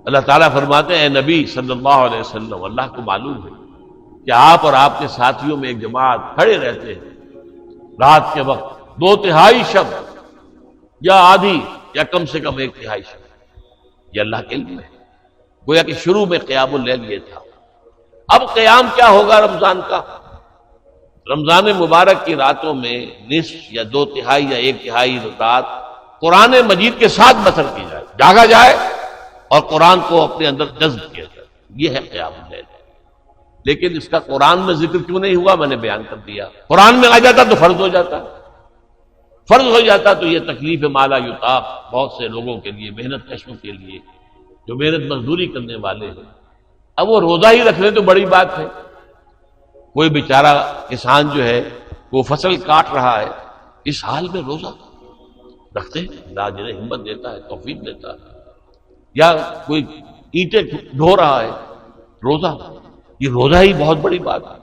اللہ تعالیٰ فرماتے ہیں اے نبی صلی اللہ علیہ وسلم، اللہ کو معلوم ہے کہ آپ اور آپ کے ساتھیوں میں ایک جماعت کھڑے رہتے ہیں رات کے وقت 2/3 شب یا آدھی یا کم سے کم 1/3 شب، یہ اللہ کے علم ہے۔ گویا کہ شروع میں قیام اللیل یہ تھا۔ اب قیام کیا ہوگا رمضان کا؟ رمضان مبارک کی راتوں میں نصف یا 2/3 یا 1/3 رات قرآن مجید کے ساتھ بسر کی جائے، جاگا جائے اور قرآن کو اپنے اندر جذب کیا جائے، یہ ہے قیام اللیل۔ لیکن اس کا قرآن میں ذکر کیوں نہیں ہوا؟ میں نے بیان کر دیا، قرآن میں آ جاتا تو فرض ہو جاتا، فرض ہو جاتا تو یہ تکلیف مالا یطاق بہت سے لوگوں کے لیے، محنت کشوں کے لیے جو محنت مزدوری کرنے والے ہیں، اب وہ روزہ ہی رکھ لیں تو بڑی بات ہے۔ کوئی بیچارہ کسان جو ہے وہ فصل کاٹ رہا ہے، اس حال میں روزہ رکھتے ہیں، اللہ جنہیں ہمت دیتا ہے، توفیق دیتا ہے۔ یا کوئی اینٹیں ڈھو رہا ہے، روزہ، یہ روزہ ہی بہت بڑی بات ہے۔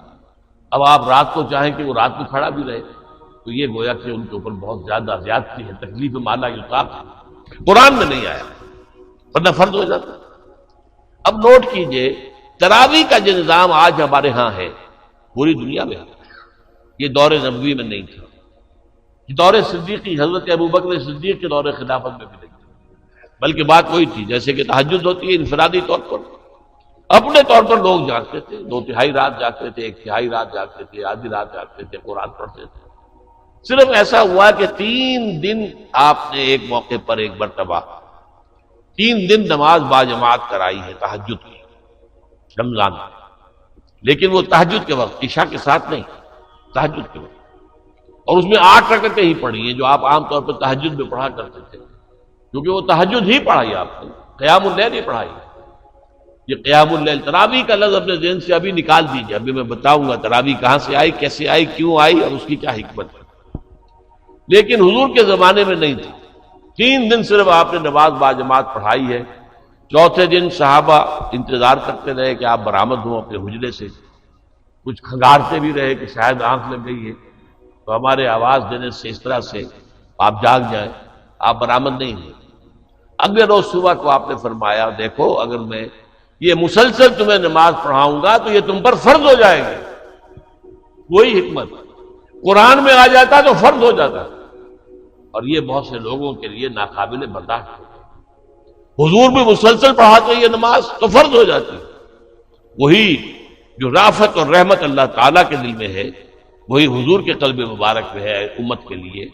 اب آپ رات کو چاہیں کہ وہ رات کو کھڑا بھی رہے تو یہ گویا کہ ان کے اوپر بہت زیادہ زیادتی ہے، تکلیف مالا یطاق ہے، قرآن میں نہیں آیا ورنہ فرض ہو جاتا۔ اب نوٹ کیجئے، تراویح کا جو نظام آج ہمارے ہاں ہے پوری دنیا میں، یہ دور نبوی میں نہیں تھا، یہ دور صدیقی حضرت ابوبکر صدیق کے دور خلافت میں بھی نہیں تھا، بلکہ بات وہی تھی جیسے کہ تہجد ہوتی ہے انفرادی طور پر، اپنے طور پر لوگ جاگتے تھے، 2/3 رات جاگتے تھے، 1/3 رات جاگتے تھے، آدھی رات جاگتے تھے، قرآن پڑھتے تھے۔ صرف ایسا ہوا کہ 3 دن آپ نے ایک موقع پر ایک مرتبہ 3 دن نماز باجماعت کرائی ہے تہجد کی رمضان میں، لیکن وہ تہجد کے وقت، عشاء کے ساتھ نہیں، تہجد کے وقت، اور اس میں 8 رکعتیں ہی پڑھی ہیں جو آپ عام طور پر تہجد میں پڑھا کرتے تھے، کیونکہ وہ تہجد ہی پڑھائی آپ نے، قیام اللیل ہی پڑھائی۔ یہ قیام اللیل، تراویح کا لفظ اپنے ذہن سے ابھی نکال دیجیے، ابھی میں بتاؤں گا تراویح کہاں سے آئی، کیسے آئی، کیوں آئی اور اس کی کیا حکمت ہے، لیکن حضور کے زمانے میں نہیں تھی۔ 3 دن صرف آپ نے نماز باجماعت پڑھائی ہے، چوتھے دن صحابہ انتظار کرتے رہے کہ آپ برآمد ہوں اپنے حجرے سے، کچھ کھنگارتے بھی رہے کہ شاید آنکھ لگ گئی ہے تو ہمارے آواز دینے سے اس طرح سے آپ جاگ جائیں، آپ برآمد نہیں ہوئے۔ اگلے روز صبح کو آپ نے فرمایا دیکھو اگر میں یہ مسلسل تمہیں نماز پڑھاؤں گا تو یہ تم پر فرض ہو جائے گی۔ وہی حکمت، قرآن میں آ جاتا تو فرض ہو جاتا، اور یہ بہت سے لوگوں کے لیے ناقابل برداشت ہے۔ حضور بھی مسلسل پڑھاتے یہ نماز تو فرض ہو جاتی، وہی جو رافت اور رحمت اللہ تعالیٰ کے دل میں ہے وہی حضور کے قلب مبارک میں ہے امت کے لیے۔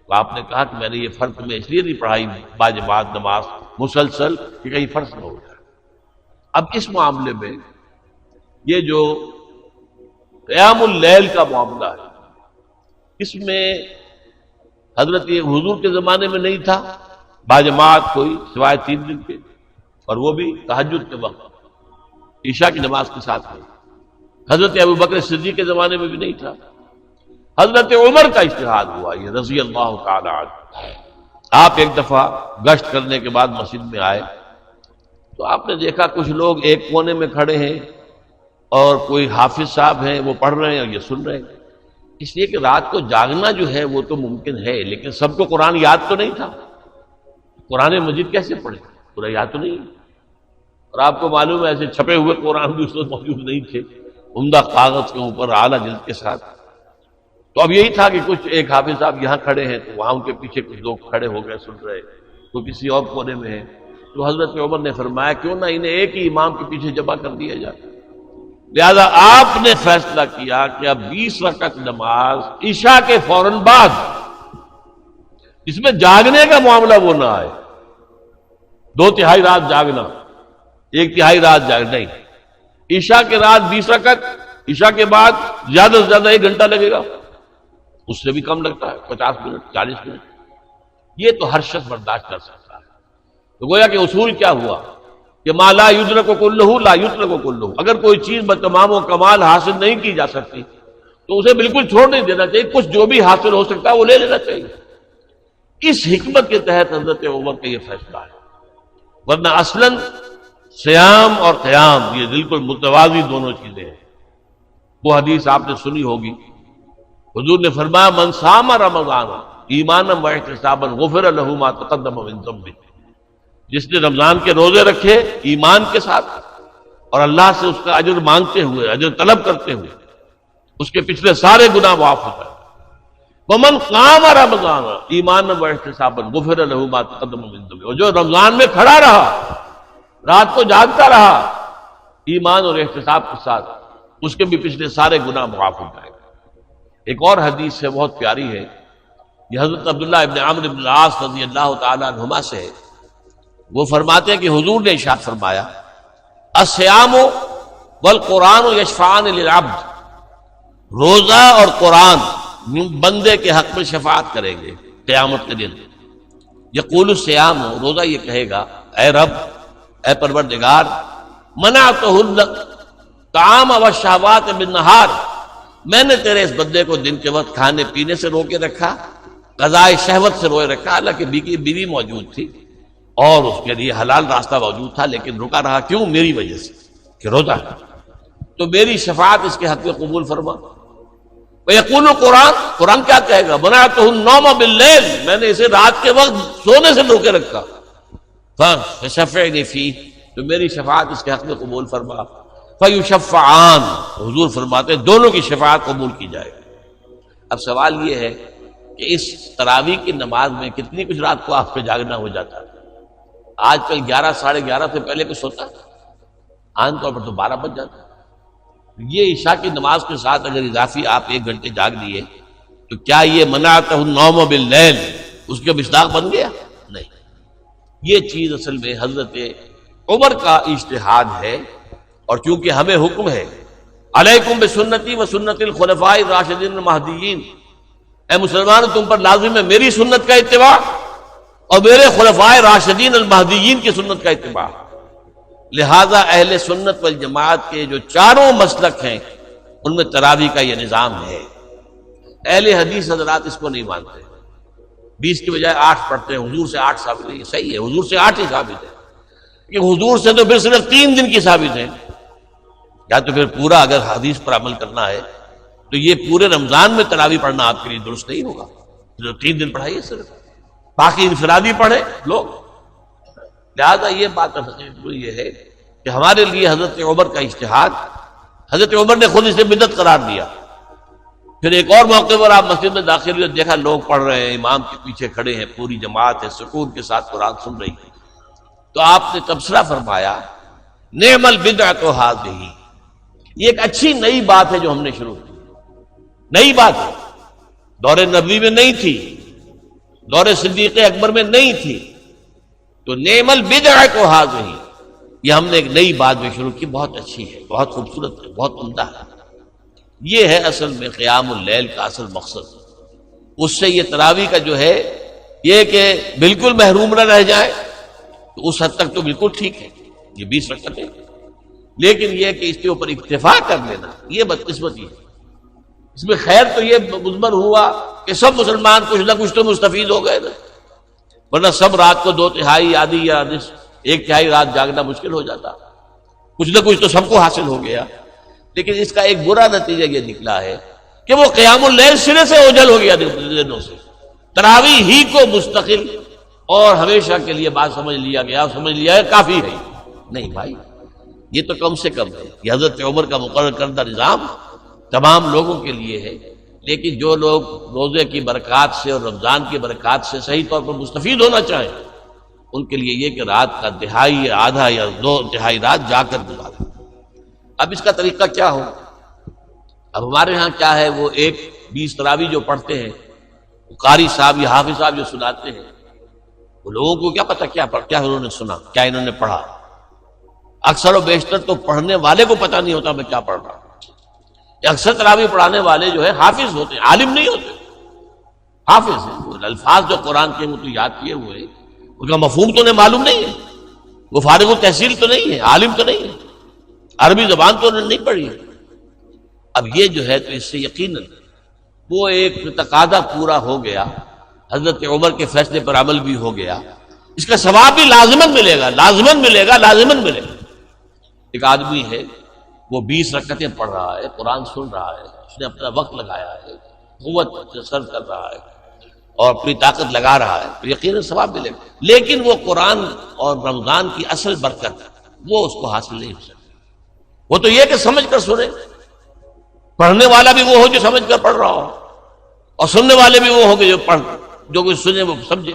تو آپ نے کہا کہ میں نے یہ فرض میں اس لیے نہیں پڑھائی باجماعت نماز مسلسل کہ کہیں فرض نہ ہو جائے۔ اب اس معاملے میں یہ جو قیام اللیل کا معاملہ ہے، اس میں حضرت حضور کے زمانے میں نہیں تھا باجماعت کوئی سوائے 3 دن کے، اور وہ بھی تہجد کے وقت عشاء کی نماز کے ساتھ نہیں۔ حضرت ابوبکر صدیق کے زمانے میں بھی نہیں تھا۔ حضرت عمر کا اجتہاد ہوا یہ رضی اللہ تعالی عنہ۔ آپ ایک دفعہ گشت کرنے کے بعد مسجد میں آئے تو آپ نے دیکھا کچھ لوگ ایک کونے میں کھڑے ہیں اور کوئی حافظ صاحب ہیں وہ پڑھ رہے ہیں اور یہ سن رہے ہیں، اس لیے کہ رات کو جاگنا جو ہے وہ تو ممکن ہے، لیکن سب کو قرآن یاد تو نہیں تھا، قرآن مجید کیسے پڑھے، پورا یاد تو نہیں، اور آپ کو معلوم ہے ایسے چھپے ہوئے قرآن بھی اس وقت موجود نہیں تھے، عمدہ کاغذ کے اوپر اعلیٰ جلد کے ساتھ۔ تو اب یہی تھا کہ کچھ ایک حافظ صاحب یہاں کھڑے ہیں تو وہاں ان کے پیچھے کچھ لوگ کھڑے ہو گئے سن رہے، تو کسی اور کونے میں ہے، تو حضرت عمر نے فرمایا کیوں نہ انہیں ایک ہی امام کے پیچھے جمع کر دیا جائے۔ لہذا آپ نے فیصلہ کیا کہ اب 20 رکعت نماز عشاء کے فوراً بعد، اس میں جاگنے کا معاملہ وہ نہ آئے، 2/3 رات جاگنا، 1/3 رات جاگنا نہیں، عشاء کے رات 20 رکعت، عشاء کے بعد زیادہ سے زیادہ 1 گھنٹہ لگے گا، اس سے بھی کم لگتا ہے 50 منٹ 40 منٹ، یہ تو ہر شخص برداشت کر سکتا ہے۔ تو گویا کہ اصول کیا ہوا کہ ما لا یدرک کلہ لا یترک کلہ، اگر کوئی چیز بتمام و کمال حاصل نہیں کی جا سکتی تو اسے بالکل چھوڑ نہیں دینا چاہیے، کچھ جو بھی حاصل ہو سکتا ہے وہ لے لینا چاہیے۔ اس حکمت کے تحت حضرت عمر کا یہ فیصلہ ہے، ورنہ اصلاً صیام اور قیام یہ بالکل متوازی دونوں چیزیں ہیں۔ وہ حدیث آپ نے سنی ہوگی، حضور نے فرمایا من صام رمضان ایمانا واحتسابا غفر له ما تقدم من ذنبه، جس نے رمضان کے روزے رکھے ایمان کے ساتھ اور اللہ سے اس کا اجر مانگتے ہوئے، اجر طلب کرتے ہوئے، اس کے پچھلے سارے گناہ معاف ہو جائے۔ ومن قام رمضان ایمانا واحتسابا غفر له ما تقدم من ذنبه، اور جو رمضان میں کھڑا رہا، رات کو جاگتا رہا ایمان اور احتساب کے ساتھ، اس کے بھی پچھلے سارے گناہ معاف ہو جائیں گے۔ ایک اور حدیث ہے، بہت پیاری ہے، یہ حضرت عبداللہ ابن عمرو بن العاص رضی اللہ تعالیٰ عنہما سے ہے۔ وہ فرماتے ہیں کہ حضور نے ارشاد فرمایا الصیام والقرآن یشفعان للعبد، روزہ اور قرآن بندے کے حق میں شفاعت کریں گے قیامت کے دن۔ یقول الصیام، روزہ یہ کہے گا اے رب، اے پروردگار، منعتہ الطعام والشہوات بالنہار، میں نے تیرے اس بندے کو دن کے وقت کھانے پینے سے روکے رکھا، قضائے شہوت سے روکے رکھا، حالانکہ بیوی موجود تھی اور اس کے لیے حلال راستہ موجود تھا، لیکن رکا رہا کیوں؟ میری وجہ سے کہ روزہ ہے، تو میری شفاعت اس کے حق میں قبول فرما۔ وَيَقُولُ القرآن، قرآن کیا کہے گا؟ مَنَعْتُهُ النَّوْمَ بِاللَّيْلِ، میں نے اسے رات کے وقت سونے سے روکے رکھا، فَشَفِّعْنِي فِيهِ، تو میری شفاعت اس کے حق میں قبول فرما۔ فَيُشَفَّعَانِ، حضور فرماتے ہیں دونوں کی شفاعت قبول کی جائے گی۔ اب سوال یہ ہے کہ اس تراویح کی نماز میں کتنی کچھ رات کو آپ پہ جاگنا ہو جاتا ہے؟ آج کل 11 ساڑھے 11 سے پہلے کوئی سوتا ہے؟ عام طور پر تو 12 بج جاتا ہے۔ یہ عشاء کی نماز کے ساتھ اگر اضافی آپ 1 گھنٹے جاگ لیے تو کیا یہ منعتہ النوم باللیل اس کے مصداق بن گیا؟ نہیں، یہ چیز اصل میں حضرت عمر کا اجتہاد ہے، اور چونکہ ہمیں حکم ہے علیکم بسنتی و سنت الخلفاء الراشدین المہدیین، اے مسلمان تم پر لازم ہے میری سنت کا اتباع اور میرے خلفائے راشدین المہدیین کی سنت کا اتباع۔ لہذا اہل سنت والجماعت کے جو چاروں مسلک ہیں ان میں تراویح کا یہ نظام ہے۔ اہل حدیث حضرات اس کو نہیں مانتے، 20 کی بجائے 8 پڑھتے ہیں، حضور سے 8 ثابت ہے، یہ صحیح ہے، حضور سے 8 ہی ثابت ہے، کہ حضور سے تو پھر صرف 3 دن کی ثابت ہے، یا تو پھر پورا اگر حدیث پر عمل کرنا ہے تو یہ پورے رمضان میں تراویح پڑھنا آپ کے لیے درست نہیں ہوگا، جو 3 دن پڑھائیے صرف، باقی انفرادی پڑھے لوگ۔ لہذا یہ بات یہ ہے کہ ہمارے لیے حضرت عمر کا اجتہاد، حضرت عمر نے خود اسے بدعت قرار دیا۔ پھر ایک اور موقع پر آپ مسجد میں داخل ہوئے، دیکھا لوگ پڑھ رہے ہیں، امام کے پیچھے کھڑے ہیں، پوری جماعت ہے، سکون کے ساتھ قرآن سن رہی ہے، تو آپ نے تبصرہ فرمایا نعم البدعۃ ھذہ، یہ ایک اچھی نئی بات ہے جو ہم نے شروع کی، نئی بات ہے، دور نبوی میں نہیں تھی، دور صدیق اکبر میں نہیں تھی، تو نعم البدعۃ ھذہ، یہ ہم نے ایک نئی بات میں شروع کی، بہت اچھی ہے، بہت خوبصورت ہے، بہت عمدہ ہے۔ یہ ہے اصل میں قیام اللیل کا اصل مقصد۔ اس سے یہ تراویح کا جو ہے یہ کہ بالکل محروم نہ رہ جائے، تو اس حد تک تو بالکل ٹھیک ہے، یہ 20 رکعتیں، لیکن یہ کہ اس کے اوپر اکتفا کر لینا یہ بدقسمتی ہے۔ اس میں خیر تو یہ مضمر ہوا کہ سب مسلمان کچھ نہ کچھ تو مستفید ہو گئے نا، ورنہ سب رات کو 2/3 آدھی یا 1/3 رات جاگنا مشکل ہو جاتا، کچھ نہ کچھ تو سب کو حاصل ہو گیا۔ لیکن اس کا ایک برا نتیجہ یہ نکلا ہے کہ وہ قیام اللیل سرے سے اوجھل ہو گیا دنوں سے، تراویح ہی کو مستقل اور ہمیشہ کے لیے بات سمجھ لیا گیا، سمجھ لیا ہے کافی ہے۔ نہیں بھائی، یہ تو کم سے کم ہے، یہ حضرت عمر کا مقرر کردہ نظام تمام لوگوں کے لیے ہے، لیکن جو لوگ روزے کی برکات سے اور رمضان کی برکات سے صحیح طور پر مستفید ہونا چاہیں ان کے لیے یہ کہ رات کا تہائی یا آدھا یا 2/3 رات جا کر گزاریں۔ اب اس کا طریقہ کیا ہو؟ اب ہمارے ہاں کیا ہے، وہ 20 تراویح جو پڑھتے ہیں، قاری صاحب یا حافظ صاحب جو سناتے ہیں، وہ لوگوں کو کیا پتہ کیا انہوں نے سنا، کیا انہوں نے پڑھا۔ اکثر و بیشتر تو پڑھنے والے کو پتہ نہیں ہوتا میں کیا پڑھ رہا ہوں۔ اکثر تراویح پڑھانے والے جو ہے حافظ ہوتے ہیں، عالم نہیں ہوتے، حافظ ہیں، وہ الفاظ جو قرآن کے وہ تو یاد کیے ہوئے، ان کا مفہوم تو انہیں معلوم نہیں ہے، وہ فارغ التحصیل تو نہیں ہے، عالم تو نہیں ہے، عربی زبان تو انہوں نے نہیں پڑھی ہے۔ اب یہ جو ہے تو اس سے یقیناً وہ ایک تقاضا پورا ہو گیا، حضرت عمر کے فیصلے پر عمل بھی ہو گیا، اس کا ثواب بھی لازماً ملے گا، لازماً ملے گا، لازماً ملے گا۔ ایک آدمی ہے وہ 20 رکعتیں پڑھ رہا ہے، قرآن سن رہا ہے، اس نے اپنا وقت لگایا ہے، قوت سے صرف کر رہا ہے، اور اپنی طاقت لگا رہا ہے تو یقیناً ثواب ملے گا، لیکن وہ قرآن اور رمضان کی اصل برکت وہ اس کو حاصل نہیں ہو سکتی۔ وہ تو یہ کہ سمجھ کر سنے، پڑھنے والا بھی وہ ہو جو سمجھ کر پڑھ رہا ہو، اور سننے والے بھی وہ ہو کہ جو کچھ سنے وہ سمجھے۔